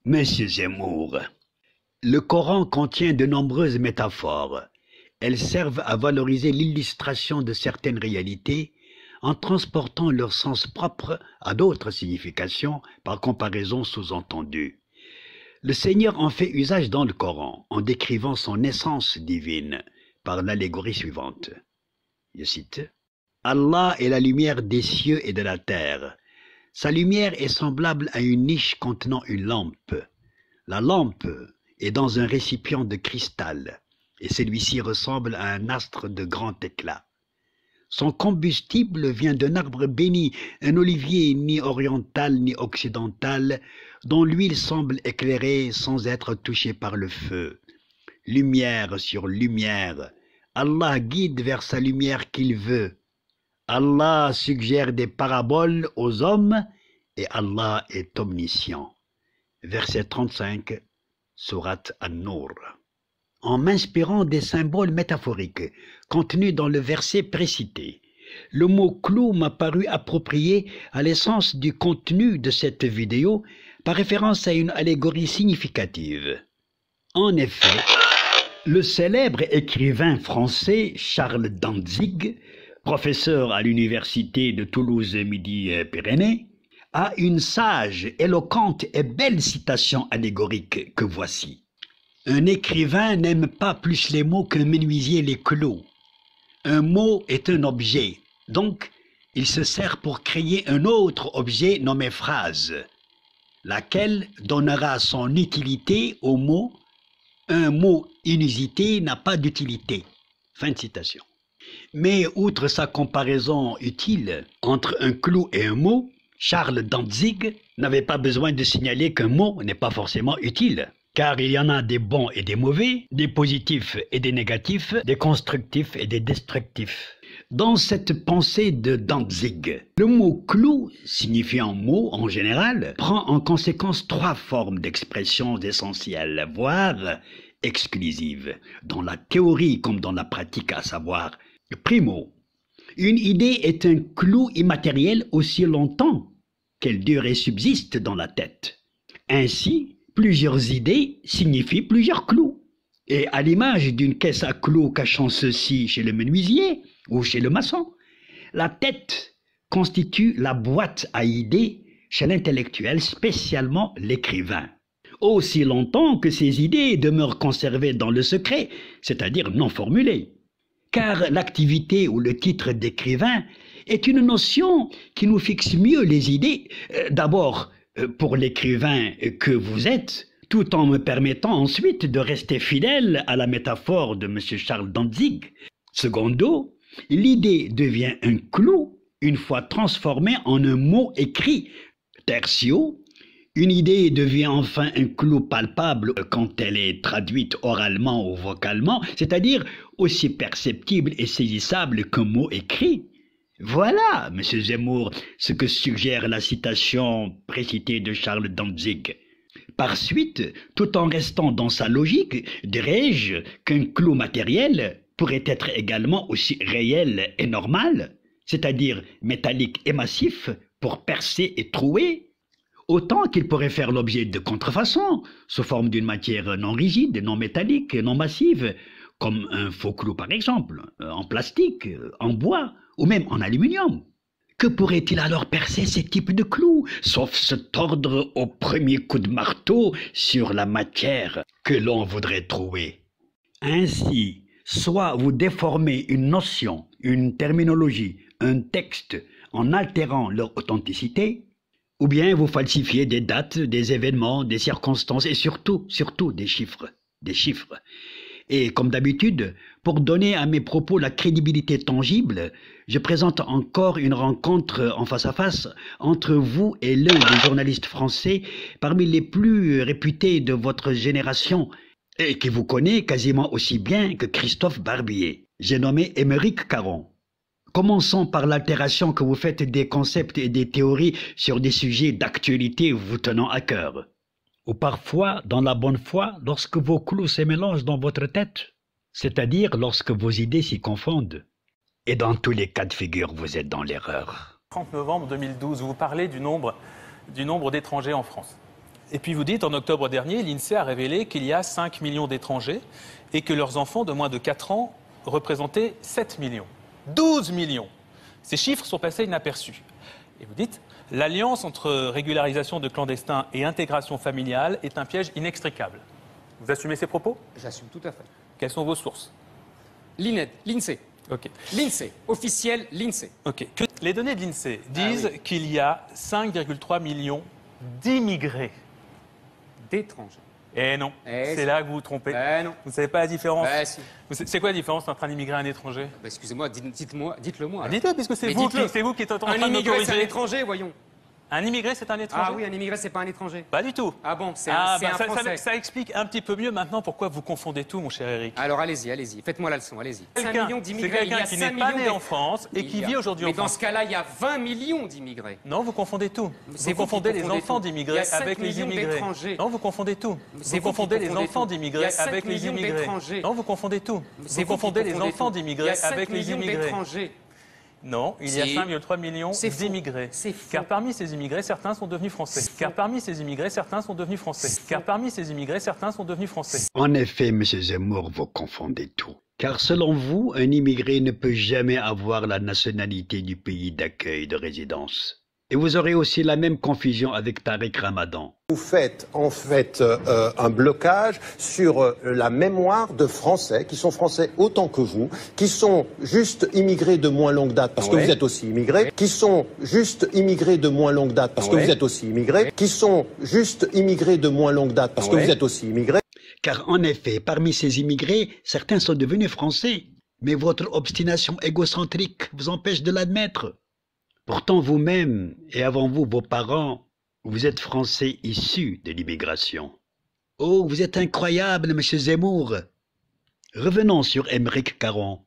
Monsieur Zemmour, le Coran contient de nombreuses métaphores. Elles servent à valoriser l'illustration de certaines réalités en transportant leur sens propre à d'autres significations par comparaison sous-entendue. Le Seigneur en fait usage dans le Coran en décrivant son essence divine par l'allégorie suivante. Je cite: Allah est la lumière des cieux et de la terre. Sa lumière est semblable à une niche contenant une lampe. La lampe est dans un récipient de cristal, et celui-ci ressemble à un astre de grand éclat. Son combustible vient d'un arbre béni, un olivier ni oriental ni occidental, dont l'huile semble éclairer sans être touchée par le feu. Lumière sur lumière, Allah guide vers sa lumière qu'il veut. Allah suggère des paraboles aux hommes et Allah est omniscient. Verset 35, sourate An-Nur. En m'inspirant des symboles métaphoriques contenus dans le verset précité, le mot clou m'a paru approprié à l'essence du contenu de cette vidéo par référence à une allégorie significative. En effet, le célèbre écrivain français Charles Dantzig, professeur à l'université de Toulouse-Midi-Pyrénées, a une sage, éloquente et belle citation allégorique que voici. Un écrivain n'aime pas plus les mots qu'un menuisier les clous. Un mot est un objet, donc il se sert pour créer un autre objet nommé phrase, laquelle donnera son utilité au mot. Un mot inusité n'a pas d'utilité. Fin de citation. Mais outre sa comparaison utile entre un clou et un mot, Charles Dantzig n'avait pas besoin de signaler qu'un mot n'est pas forcément utile, car il y en a des bons et des mauvais, des positifs et des négatifs, des constructifs et des destructifs. Dans cette pensée de Dantzig, le mot clou, signifiant mot en général, prend en conséquence trois formes d'expression essentielles, voire exclusives, dans la théorie comme dans la pratique, à savoir: primo, une idée est un clou immatériel aussi longtemps qu'elle dure et subsiste dans la tête. Ainsi, plusieurs idées signifient plusieurs clous. Et à l'image d'une caisse à clous cachant ceci chez le menuisier ou chez le maçon, la tête constitue la boîte à idées chez l'intellectuel, spécialement l'écrivain. Aussi longtemps que ces idées demeurent conservées dans le secret, c'est-à-dire non formulées. Car l'activité ou le titre d'écrivain est une notion qui nous fixe mieux les idées, d'abord pour l'écrivain que vous êtes, tout en me permettant ensuite de rester fidèle à la métaphore de M. Charles Dantzig. Secondo, l'idée devient un clou une fois transformée en un mot écrit. Tertio, une idée devient enfin un clou palpable quand elle est traduite oralement ou vocalement, c'est-à-dire aussi perceptible et saisissable qu'un mot écrit. Voilà, M. Zemmour, ce que suggère la citation précitée de Charles Dantzig. Par suite, tout en restant dans sa logique, dirais-je qu'un clou matériel pourrait être également aussi réel et normal, c'est-à-dire métallique et massif pour percer et trouer, autant qu'il pourrait faire l'objet de contrefaçons, sous forme d'une matière non rigide, non métallique, non massive, comme un faux clou par exemple, en plastique, en bois ou même en aluminium. Que pourrait-il alors percer ces types de clous, sauf se tordre au premier coup de marteau sur la matière que l'on voudrait trouver? Ainsi, soit vous déformez une notion, une terminologie, un texte en altérant leur authenticité, ou bien vous falsifiez des dates, des événements, des circonstances et surtout des chiffres. Et comme d'habitude, pour donner à mes propos la crédibilité tangible, je présente encore une rencontre en face à face entre vous et l'un des journalistes français parmi les plus réputés de votre génération et qui vous connaît quasiment aussi bien que Christophe Barbier. J'ai nommé Aymeric Caron. Commençons par l'altération que vous faites des concepts et des théories sur des sujets d'actualité vous tenant à cœur. Ou parfois, dans la bonne foi, lorsque vos clous se mélangent dans votre tête, c'est-à-dire lorsque vos idées s'y confondent. Et dans tous les cas de figure, vous êtes dans l'erreur. 30 novembre 2012, vous parlez du nombre d'étrangers en France. Et puis vous dites, en octobre dernier, l'INSEE a révélé qu'il y a 5 millions d'étrangers et que leurs enfants de moins de 4 ans représentaient 7 millions. 12 millions. Ces chiffres sont passés inaperçus. Et vous dites, l'alliance entre régularisation de clandestins et intégration familiale est un piège inextricable. Vous assumez ces propos? J'assume tout à fait. Quelles sont vos sources? L'INED, l'INSEE. Ok. L'INSEE, officiel l'INSEE. Ok. Les données de l'INSEE disent qu'il y a 5,3 millions d'immigrés. D'étrangers. Eh non, c'est là que vous vous trompez. Non. Vous ne savez pas la différence? Si. C'est quoi la différence entre un immigré et un étranger? Excusez-moi, dites-le moi. Dites-le, puisque c'est vous qui êtes en train de Un immigré, c'est un m'autoriser. étranger, voyons. Un immigré, c'est un étranger? Ah oui, un immigré, c'est pas un étranger. Pas du tout. Ah bon, c'est un Français. Ça explique un petit peu mieux maintenant pourquoi vous confondez tout, mon cher Eric. Alors allez-y, faites-moi la leçon, allez-y. 5 millions C'est d'immigrés, il y quelqu'un a qui 5 n'est pas millions né en France et qui vit aujourd'hui en Mais dans France. ce cas-là, il y a 20 millions d'immigrés. Non, vous confondez tout. C'est Vous confondez les confondez enfants tout. Il y d'immigrés a 5 avec les millions immigrés. d'étrangers. Non, vous confondez tout. C'est Vous vous qui confondez les confondez enfants tout. d'immigrés Il y a 5 avec les millions immigrés. d'étrangers. Non, vous confondez tout. C'est Vous vous qui confondez les confondez enfants tout. d'immigrés avec les Il y a 5 millions immigrés. d'étrangers. Non, il y a Si. 5,3 millions C'est faux. d'immigrés. C'est faux. Car parmi ces immigrés, certains sont devenus français. Car parmi ces immigrés, certains sont devenus français. Car parmi ces immigrés, certains sont devenus français. En effet, M. Zemmour, vous confondez tout. Car selon vous, un immigré ne peut jamais avoir la nationalité du pays d'accueil de résidence. Et vous aurez aussi la même confusion avec Tariq Ramadan. Vous faites en fait un blocage sur la mémoire de Français qui sont français autant que vous, qui sont juste immigrés de moins longue date parce que vous êtes aussi immigrés, qui sont juste immigrés de moins longue date parce que vous êtes aussi immigrés, qui sont juste immigrés de moins longue date parce que vous êtes aussi immigrés. Car en effet, parmi ces immigrés, certains sont devenus français. Mais votre obstination égocentrique vous empêche de l'admettre. Pourtant vous-même, et avant vous vos parents, vous êtes français issus de l'immigration. Oh, vous êtes incroyable, monsieur Zemmour. Revenons sur Aymeric Caron.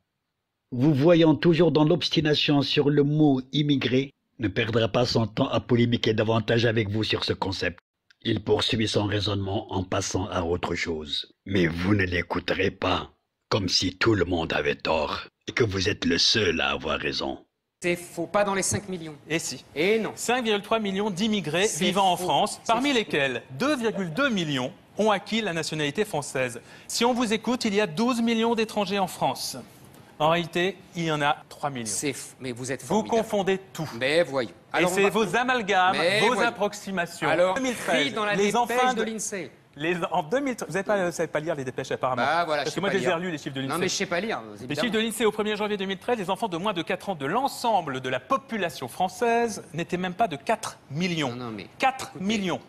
Vous voyant toujours dans l'obstination sur le mot immigré, ne perdra pas son temps à polémiquer davantage avec vous sur ce concept. Il poursuit son raisonnement en passant à autre chose. Mais vous ne l'écouterez pas, comme si tout le monde avait tort, et que vous êtes le seul à avoir raison. C'est faux, pas dans les 5 millions. Et si. Et non. 5,3 millions d'immigrés vivant en France, parmi lesquels 2,2 millions ont acquis la nationalité française. Si on vous écoute, il y a 12 millions d'étrangers en France. En réalité, il y en a 3 millions. Mais vous êtes Vous formidable. confondez tout. Mais voyons. Et c'est vos amalgames, vos approximations. Alors, 2013, dans la les dépêche enfants de l'INSEE. En 2013, vous ne savez pas lire les dépêches apparemment. Bah voilà, Parce que moi, je les ai relus, les chiffres de l'INSEE. Non, mais je sais pas lire. Les chiffres de l'INSEE au 1er janvier 2013, les enfants de moins de 4 ans de l'ensemble de la population française n'étaient même pas de 4 millions. Non, mais 4 écoutez, millions.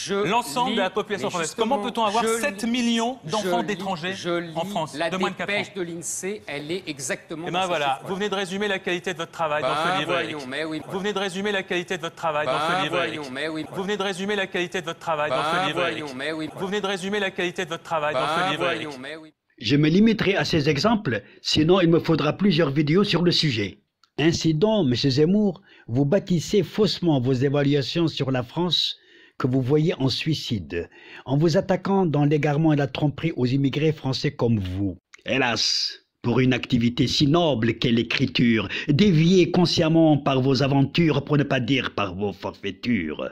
L'ensemble de la population française. Comment peut-on avoir 7 millions d'enfants d'étrangers en France, de moins de 4 ans? La dépêche de l'INSEE, elle est exactement. Eh bien voilà, vous venez de résumer la qualité de votre travail dans ce livre, Eric. Vous venez de résumer la qualité de votre travail dans ce livre, Eric. Vous venez de résumer la qualité de votre travail dans ce livre, Eric. Vous venez de résumer la qualité de votre travail dans ce livre, Eric. Je me limiterai à ces exemples, sinon il me faudra plusieurs vidéos sur le sujet. Ainsi donc, M. Zemmour, vous bâtissez faussement vos évaluations sur la France que vous voyez en suicide, en vous attaquant dans l'égarement et la tromperie aux immigrés français comme vous. Hélas, pour une activité si noble qu'est l'écriture, déviée consciemment par vos aventures, pour ne pas dire par vos forfaitures.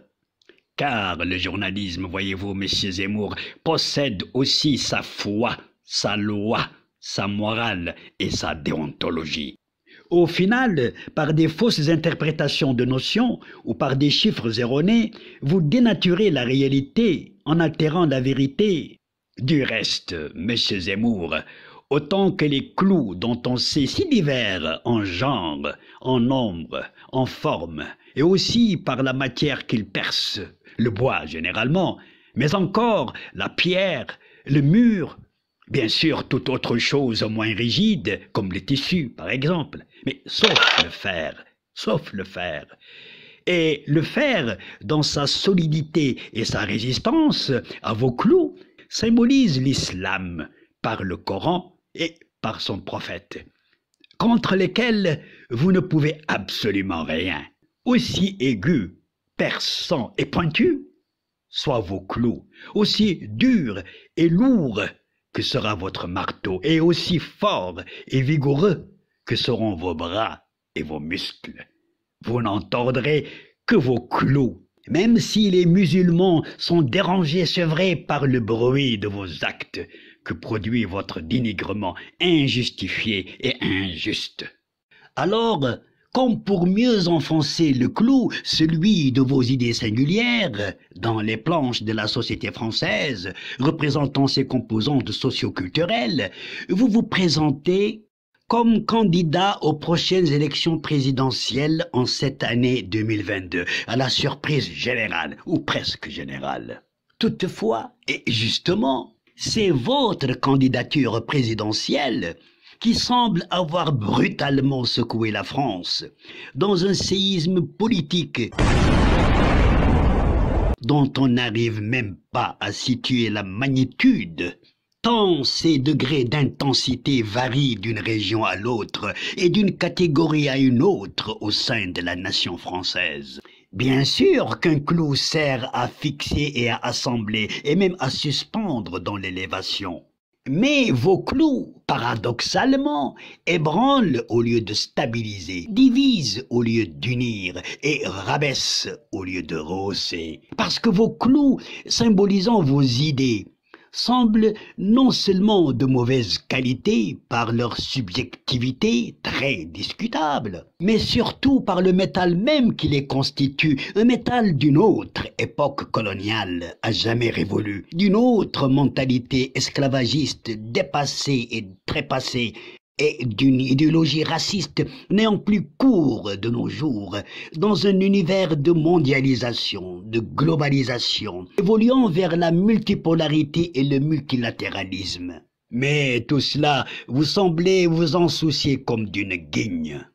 Car le journalisme, voyez-vous, Monsieur Zemmour, possède aussi sa foi, sa loi, sa morale et sa déontologie. Au final, par des fausses interprétations de notions ou par des chiffres erronés, vous dénaturez la réalité en altérant la vérité. Du reste, Monsieur Zemmour, autant que les clous dont on sait si divers en genre, en nombre, en forme, et aussi par la matière qu'ils percent, le bois généralement, mais encore la pierre, le mur, bien sûr toute autre chose moins rigide, comme les tissus par exemple, mais sauf le fer. Et le fer, dans sa solidité et sa résistance à vos clous, symbolise l'islam par le Coran et par son prophète, contre lesquels vous ne pouvez absolument rien. Aussi aigu, perçant et pointu soient vos clous, aussi durs et lourds que sera votre marteau, et aussi fort et vigoureux que seront vos bras et vos muscles. Vous n'entendrez que vos clous Même si les musulmans sont dérangés, c'est vrai, par le bruit de vos actes que produit votre dénigrement injustifié et injuste. Alors, comme pour mieux enfoncer le clou, celui de vos idées singulières, dans les planches de la société française, représentant ses composantes socio-culturelles, vous vous présentez comme candidat aux prochaines élections présidentielles en cette année 2022, à la surprise générale, ou presque générale. Toutefois, et justement, c'est votre candidature présidentielle qui semble avoir brutalement secoué la France dans un séisme politique dont on n'arrive même pas à situer la magnitude, tant ces degrés d'intensité varient d'une région à l'autre et d'une catégorie à une autre au sein de la nation française. Bien sûr qu'un clou sert à fixer et à assembler, et même à suspendre dans l'élévation. Mais vos clous, paradoxalement, ébranlent au lieu de stabiliser, divisent au lieu d'unir et rabaissent au lieu de rehausser. Parce que vos clous, symbolisant vos idées, semblent non seulement de mauvaise qualité par leur subjectivité très discutable, mais surtout par le métal même qui les constitue, un métal d'une autre époque coloniale à jamais révolue, d'une autre mentalité esclavagiste dépassée et trépassée, et d'une idéologie raciste n'ayant plus cours de nos jours, dans un univers de mondialisation, de globalisation, évoluant vers la multipolarité et le multilatéralisme. Mais tout cela, vous semblez vous en soucier comme d'une guigne.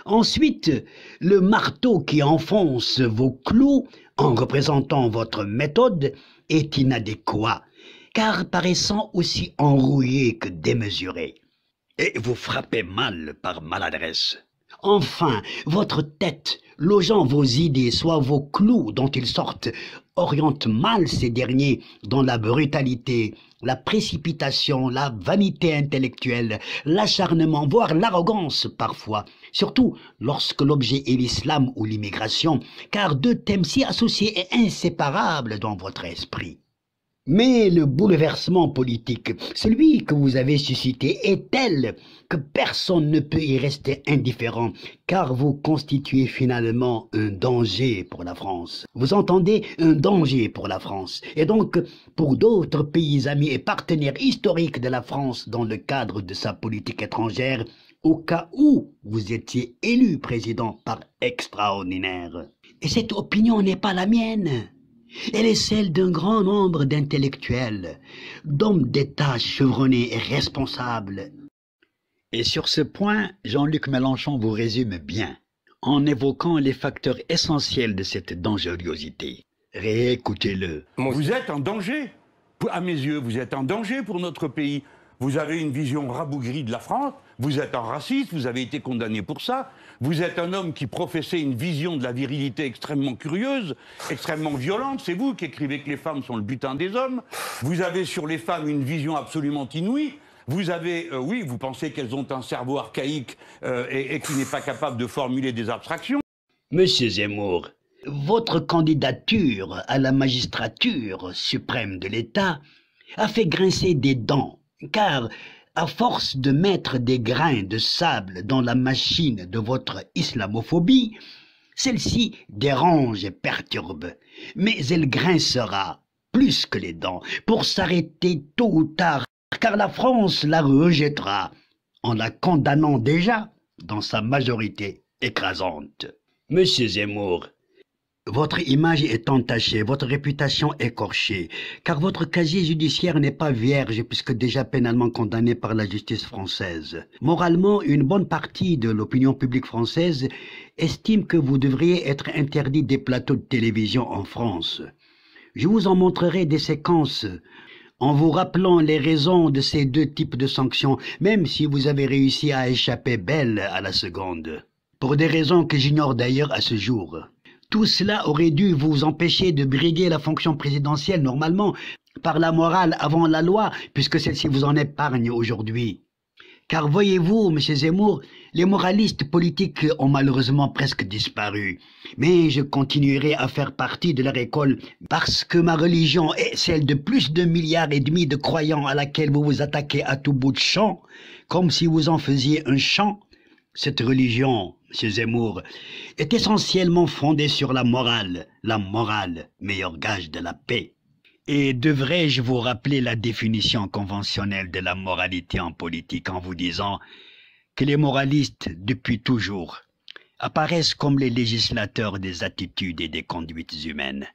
Ensuite, le marteau qui enfonce vos clous, en représentant votre méthode, est inadéquat, car paraissant aussi enrouillé que démesuré. Et vous frappez mal par maladresse. Enfin, votre tête, logeant vos idées, soit vos clous dont ils sortent, oriente mal ces derniers dans la brutalité, la précipitation, la vanité intellectuelle, l'acharnement, voire l'arrogance parfois, surtout lorsque l'objet est l'islam ou l'immigration, car deux thèmes si associés et inséparables dans votre esprit. Mais le bouleversement politique, celui que vous avez suscité, est tel que personne ne peut y rester indifférent, car vous constituez finalement un danger pour la France. Vous entendez, un danger pour la France, et donc pour d'autres pays amis et partenaires historiques de la France dans le cadre de sa politique étrangère, au cas où vous étiez élu président par extraordinaire. Et cette opinion n'est pas la mienne. Elle est celle d'un grand nombre d'intellectuels, d'hommes d'État chevronnés et responsables. Et sur ce point, Jean-Luc Mélenchon vous résume bien, en évoquant les facteurs essentiels de cette dangerosité. Réécoutez-le. Vous êtes en danger. À mes yeux, vous êtes en danger pour notre pays. Vous avez une vision rabougrie de la France, vous êtes un raciste, vous avez été condamné pour ça. Vous êtes un homme qui professait une vision de la virilité extrêmement curieuse, extrêmement violente. C'est vous qui écrivez que les femmes sont le butin des hommes. Vous avez sur les femmes une vision absolument inouïe. Vous avez, oui, vous pensez qu'elles ont un cerveau archaïque et qui n'est pas capable de formuler des abstractions. Monsieur Zemmour, votre candidature à la magistrature suprême de l'État a fait grincer des dents. Car, à force de mettre des grains de sable dans la machine de votre islamophobie, celle-ci dérange et perturbe, mais elle grincera, plus que les dents, pour s'arrêter tôt ou tard, car la France la rejettera, en la condamnant déjà dans sa majorité écrasante. Monsieur Zemmour, votre image est entachée, votre réputation écorchée, car votre casier judiciaire n'est pas vierge puisque déjà pénalement condamné par la justice française. Moralement, une bonne partie de l'opinion publique française estime que vous devriez être interdit des plateaux de télévision en France. Je vous en montrerai des séquences en vous rappelant les raisons de ces deux types de sanctions, même si vous avez réussi à échapper belle à la seconde. Pour des raisons que j'ignore d'ailleurs à ce jour. Tout cela aurait dû vous empêcher de briguer la fonction présidentielle normalement, par la morale avant la loi, puisque celle-ci vous en épargne aujourd'hui. Car voyez-vous, M. Zemmour, les moralistes politiques ont malheureusement presque disparu. Mais je continuerai à faire partie de leur école parce que ma religion est celle de plus de 1,5 milliard de croyants à laquelle vous vous attaquez à tout bout de champ, comme si vous en faisiez un champ. Cette religion, M. Zemmour, est essentiellement fondée sur la morale, meilleur gage de la paix. Et devrais-je vous rappeler la définition conventionnelle de la moralité en politique en vous disant que les moralistes, depuis toujours, apparaissent comme les législateurs des attitudes et des conduites humaines,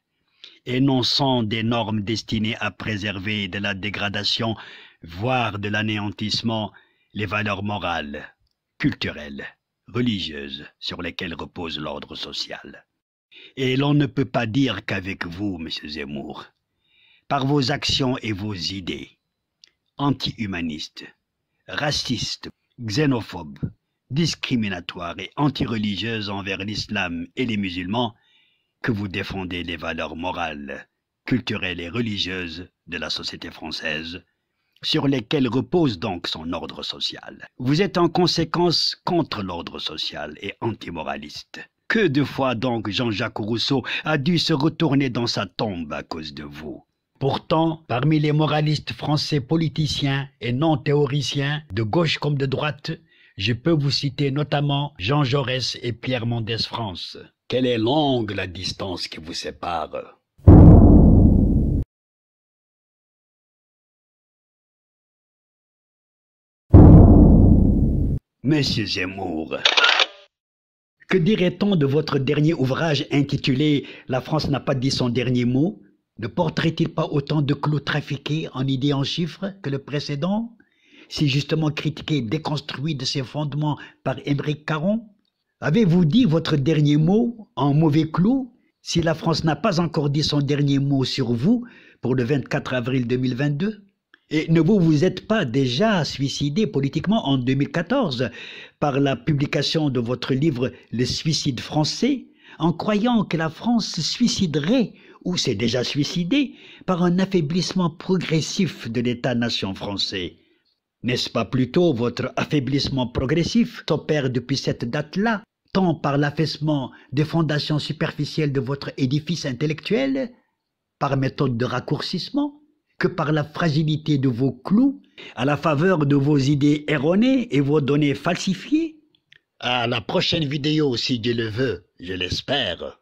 et non sont des normes destinées à préserver de la dégradation, voire de l'anéantissement, les valeurs morales, culturelles, religieuses sur lesquelles repose l'ordre social. Et l'on ne peut pas dire qu'avec vous, M. Zemmour, par vos actions et vos idées, anti-humanistes, racistes, xénophobes, discriminatoires et antireligieuses envers l'islam et les musulmans, que vous défendez les valeurs morales, culturelles et religieuses de la société française, sur lesquelles repose donc son ordre social. Vous êtes en conséquence contre l'ordre social et antimoraliste. Que de fois donc Jean-Jacques Rousseau a dû se retourner dans sa tombe à cause de vous. Pourtant, parmi les moralistes français politiciens et non théoriciens, de gauche comme de droite, je peux vous citer notamment Jean Jaurès et Pierre Mendès France. Quelle est longue la distance qui vous sépare. Monsieur Zemmour, que dirait-on de votre dernier ouvrage intitulé « La France n'a pas dit son dernier mot » ? Ne porterait-il pas autant de clous trafiqués en idées en chiffres que le précédent, si justement critiqué et déconstruit de ses fondements par Émeric Caron? Avez-vous dit votre dernier mot en mauvais clous, si la France n'a pas encore dit son dernier mot sur vous pour le 24 avril 2022? Et ne vous êtes pas déjà suicidé politiquement en 2014 par la publication de votre livre « Le suicide français » en croyant que la France se suiciderait ou s'est déjà suicidée par un affaiblissement progressif de l'État-nation français. N'est-ce pas plutôt votre affaiblissement progressif s'opère depuis cette date-là, tant par l'affaissement des fondations superficielles de votre édifice intellectuel, par méthode de raccourcissement, que par la fragilité de vos clous, à la faveur de vos idées erronées et vos données falsifiées? À la prochaine vidéo, si Dieu le veut, je l'espère.